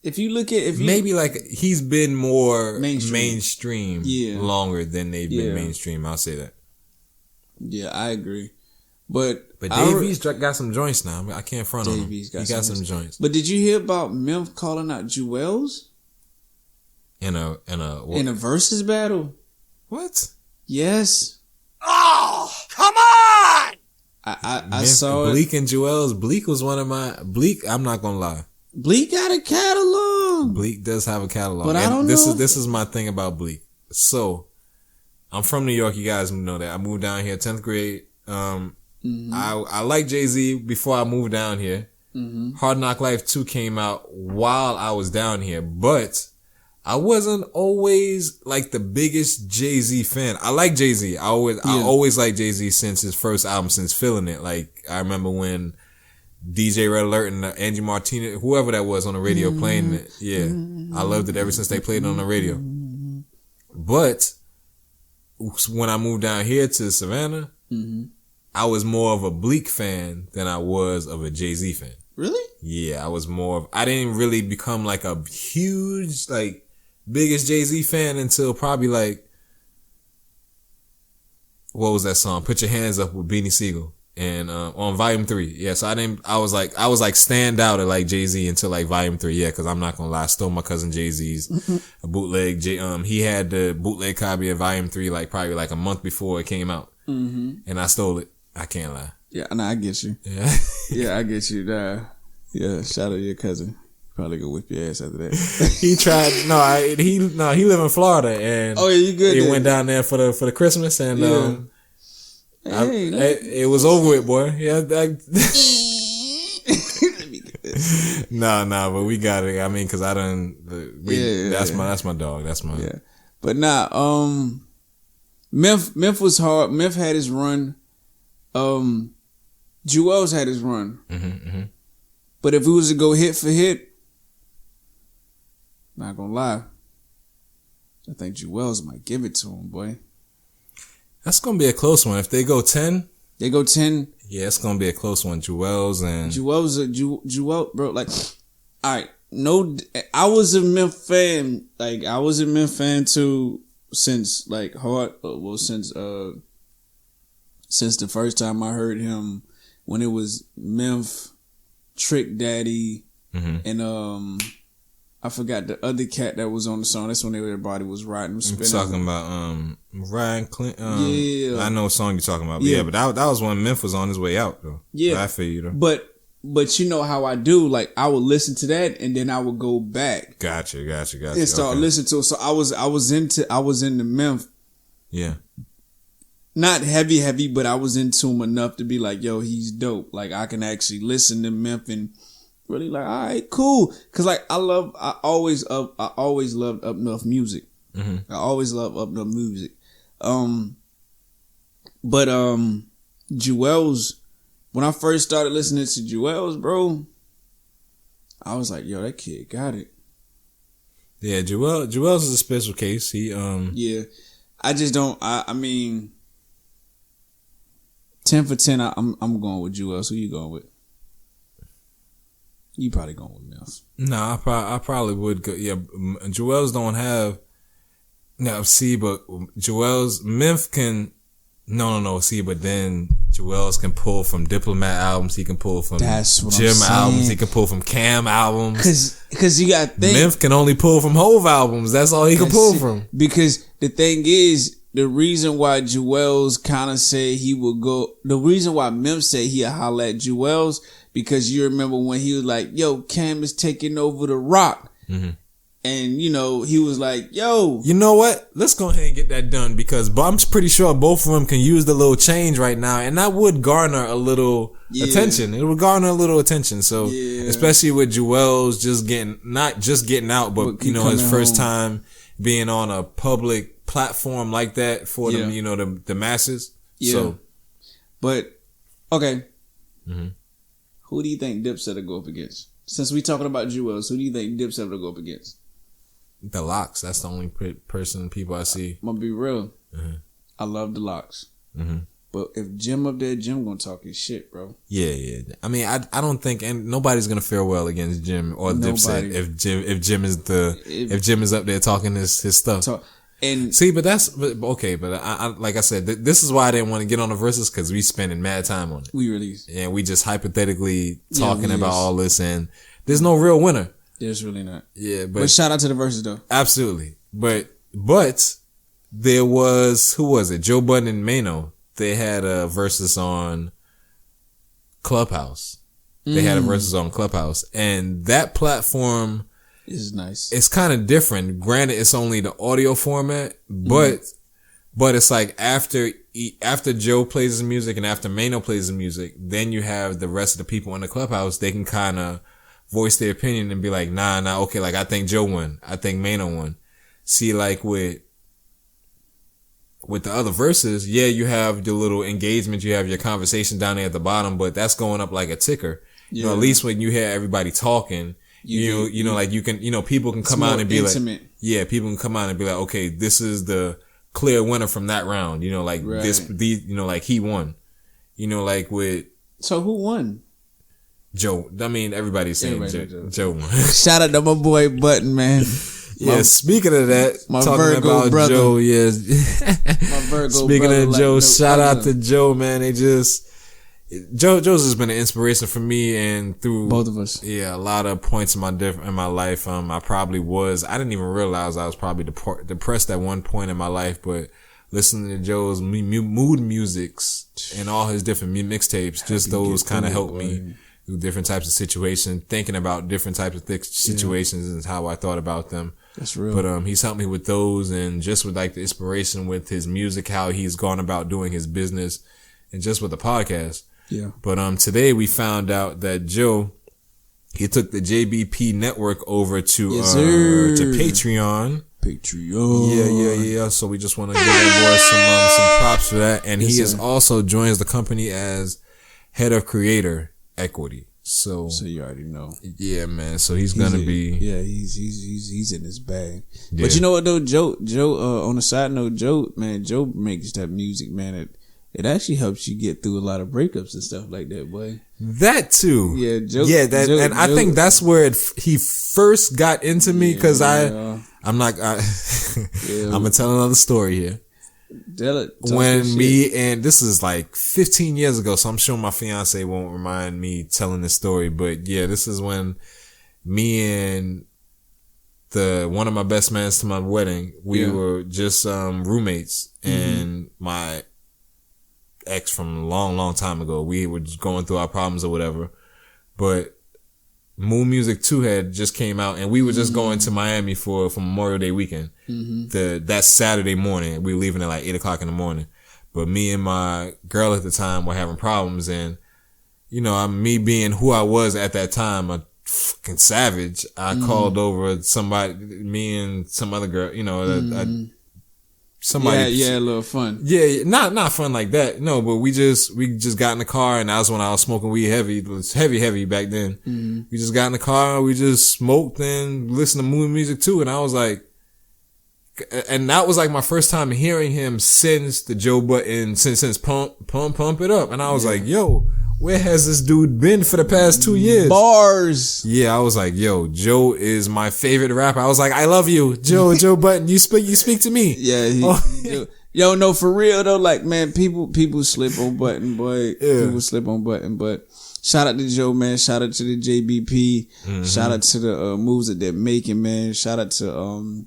If you look at maybe like he's been more mainstream longer than they've been mainstream. I'll say that. Yeah, I agree. But Dave East got some joints now. I mean, I can't front on him. He got some joints. But did you hear about Memphis calling out Jewels in a versus battle? What? Yes. Oh, come on! I saw Bleak and Jewels. Bleak was one of my I'm not gonna lie. Bleak got a catalog. Bleak does have a catalog, but I don't know. This is my thing about Bleak. So. I'm from New York. You guys know that. I moved down here 10th grade. I liked Jay-Z before I moved down here. Mm-hmm. Hard Knock Life 2 came out while I was down here, but I wasn't always like the biggest Jay-Z fan. I like Jay-Z. I always liked Jay-Z since his first album, since Feeling It. Like, I remember when DJ Red Alert and Angie Martinez, whoever that was on the radio playing it. Yeah. I loved it ever since they played it on the radio. But when I moved down here to Savannah, I was more of a Bleak fan than I was of a Jay-Z fan. Really? Yeah, I didn't really become like a huge, like, biggest Jay-Z fan until probably like, what was that song? Put Your Hands Up with Beanie Siegel. And, on Volume 3. Yeah, so I was like stand out at like Jay-Z until like Volume 3. Yeah, cause I'm not gonna lie. I stole my cousin Jay-Z's bootleg. He had the bootleg copy of Volume 3 like probably like a month before it came out. Mm-hmm. And I stole it. I can't lie. Yeah, no, I get you. Yeah. Yeah, I get you. Yeah, shout out to your cousin. Probably go whip your ass after that. He tried, he live in Florida and you good. He went down there for the Christmas and, it was over with, boy. Yeah, nah, but we got it. I mean, cause I done. That's my dog. That's my. Yeah, but Memphis was hard. Memphis had his run. Jewels had his run. Mm-hmm. But if we was to go hit for hit, not gonna lie, I think Jewels might give it to him, boy. That's gonna be a close one. If they go 10. Yeah, it's gonna be a close one. Jewels, bro. Like, all right, no, I was a Memphis fan. Like, I was a Memphis fan too since like since since the first time I heard him when it was Memph, Trick Daddy, and I forgot the other cat that was on the song. That's when everybody was riding. I'm talking about Ryan Clinton. Yeah, I know what song you're talking about. But but that was when Memph was on his way out though. Yeah, I feel you though. But you know how I do. Like I would listen to that and then I would go back. Gotcha. And start listening to it. So I was into Memph. Yeah. Not heavy, but I was into him enough to be like, yo, he's dope. Like I can actually listen to Memph and really like, all right, cool. Cause like I always loved up north music. I always loved up north music. But Jewels, when I first started listening to Jewels, bro, I was like, yo, that kid got it. Yeah, Jewels is a special case. He yeah. I just don't I mean 10 for 10, I'm going with Jewels. Who you going with? You probably going with Memph. No, I probably would go. Yeah, Jewels don't have. No, see, but Jewels, Memph can. No. See, but then Jewels can pull from Diplomat albums. He can pull from Jim albums. He can pull from Cam albums. Cause you got to think. Memph can only pull from Hove albums. That's all he can pull from. Because the thing is, the reason why Jewels kind of said he would go, the reason why Memph said he'd holler at Jewels, because you remember when he was like, yo, Cam is taking over the rock. And, you know, he was like, yo. You know what? Let's go ahead and get that done because I'm pretty sure both of them can use the little change right now. And that would garner a little attention. It would garner a little attention. So, especially with Jewels not just getting out, but you know, his first time being on a public platform like that for them, you know, the masses. Yeah. So. But, okay. Who do you think Dipset will go up against? Since we talking about Jewels, who do you think Dipset will go up against? The Locks. That's the only people I see. I'm gonna be real. I love the Locks. But if Jim up there, Jim gonna talk his shit, bro. Yeah. I mean, I don't think, and nobody's gonna fare well against Jim or Dipset if Jim is up there talking his stuff. And see, but okay. But I like I said, this is why I didn't want to get on the verses because we spending mad time on it. We release, and we just hypothetically talking about all this, and there's no real winner. There's really not. Yeah, but shout out to the verses though. Absolutely, but there was, who was it? Joe Budden and Mano. They had a versus on Clubhouse. They had a versus on Clubhouse, and that platform is nice. It's kind of different. Granted, it's only the audio format, but it's like after Joe plays his music and after Mano plays his music, then you have the rest of the people in the Clubhouse. They can kind of voice their opinion and be like, nah, okay, like I think Joe won. I think Mano won. See, like with the other verses, you have your little engagement, you have your conversation down there at the bottom, but that's going up like a ticker. You know, at least when you hear everybody talking, you know, like you can, you know, people can come out and be intimate. Like, people can come out and be like, okay, this is the clear winner from that round. You know, like you know, like he won. You know, like with. So who won? Joe. I mean, everybody's saying Joe won. Shout out to my boy Button, man. Speaking of that, my talking Virgo about brother. Joe, my Virgo speaking brother, of Joe, like shout out to Joe, man. Joe's just been an inspiration for me and through both of us. Yeah, a lot of points in my life. I didn't even realize I was probably depressed at one point in my life, but listening to Joe's mood musics and all his different mixtapes, just those kind of helped me through different types of situations, thinking about different types of situations and how I thought about them. That's real. But he's helped me with those and just with like the inspiration with his music, how he's gone about doing his business, and just with the podcast. Yeah. But to we found out that Joe, he took the JBP network over to Patreon. Yeah. So we just want to give that boy some props for that. And he is also joins the company as head of creator equity. So you already know. Yeah, man. So he's gonna be. Yeah, he's in his bag. Yeah. But you know what though, Joe. On a side note, Joe makes that music, man. It actually helps you get through a lot of breakups and stuff like that, boy. That too. Yeah, Joe. Yeah, I think that's where he first got into me because I'm gonna tell another story here. When me and this is like 15 years ago, so I'm sure my fiance won't remind me telling this story, but yeah, this is when me and one of my best mans to my wedding, we were just roommates, and my ex from a long time ago, we were just going through our problems or whatever, but Moon Music 2 had just came out, and we were just going to Miami for Memorial Day weekend. That Saturday morning, we were leaving at like 8 o'clock in the morning. But me and my girl at the time were having problems, and you know, me being who I was at that time, a fucking savage, I called over somebody, me and some other girl, you know, somebody. Yeah, a little fun. Yeah, not fun like that. No, but we just got in the car, and that was when I was smoking weed heavy. It was heavy back then. We just got in the car, we just smoked and listened to Moon Music 2, and I was like, and that was like my first time hearing him since the Joe Budden, since Pump It Up, and I was like, yo, where has this dude been for the past 2 years? Bars. Yeah, I was like, yo, Joe is my favorite rapper. I was like, I love you, Joe Budden. You speak to me. Yeah. Yo, no, for real though. Like, man, people slip on Budden, boy. Yeah. People slip on Budden, but shout out to Joe, man. Shout out to the JBP. Shout out to the moves that they're making, man. Shout out to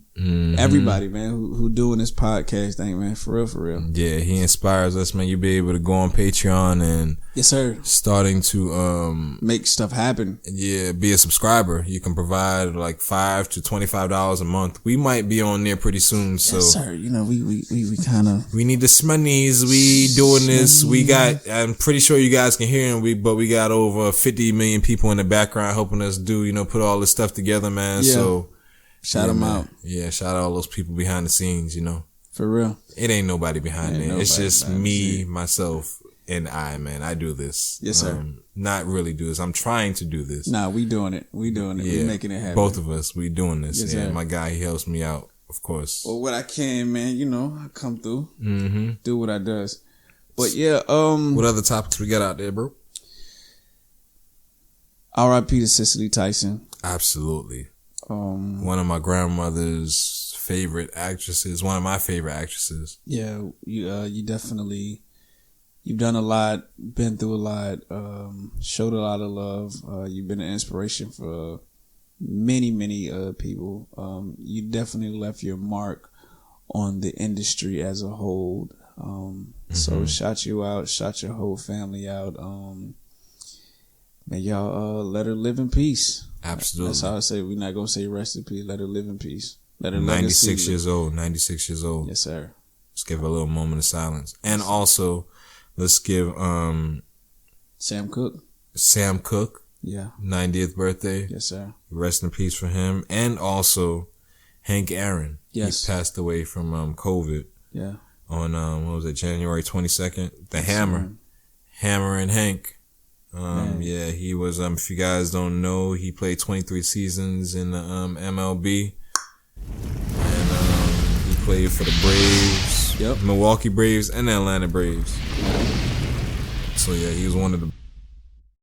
everybody, man, who doing this podcast thing, man. For real. Yeah, he inspires us, man. You'll be able to go on Patreon and yes, sir, starting to make stuff happen. Yeah, be a subscriber. You can provide like $5 to $25 a month. We might be on there pretty soon. So yes, sir. You know, we kind of need the smoney's. We doing this. We got. I'm pretty sure you guys can hear him. But we got over 50 million people in the background helping us put all this stuff together, man. Yeah. So shout them out. Yeah, shout out all those people behind the scenes. You know, for real. It ain't nobody behind it. It's just me, myself, and I, man. I do this. Yes, sir. Not really do this. I'm trying to do this. Nah, we doing it. Yeah, we making it happen. Both of us, we doing this. Yes, yeah, sir. My guy, he helps me out, of course. Well, what I can, man, you know, I come through, do what I does. But yeah, what other topics we got out there, bro? R.I.P. to Cicely Tyson. Absolutely. One of my grandmother's favorite actresses. One of my favorite actresses. Yeah, you definitely, you've done a lot, been through a lot, showed a lot of love. You've been an inspiration for many people. You definitely left your mark on the industry as a whole. So shout you out, shout your whole family out. Man, y'all let her live in peace. Absolutely. That's how I say. We're not gonna say rest in peace. Let her live in peace. Let her 96 years old. 96 years old. Yes, sir. Let's give her a little moment of silence. And also, let's give Sam Cooke. Yeah. 90th birthday. Yes, sir. Rest in peace for him. And also Hank Aaron. Yes. He passed away from COVID. Yeah. On what was it, January 22nd? The Hammer. Hammer and Hank. Yeah, he was, if you guys don't know, he played 23 seasons in the MLB. And he played for the Braves, Milwaukee Braves, and the Atlanta Braves. So yeah, he was one of the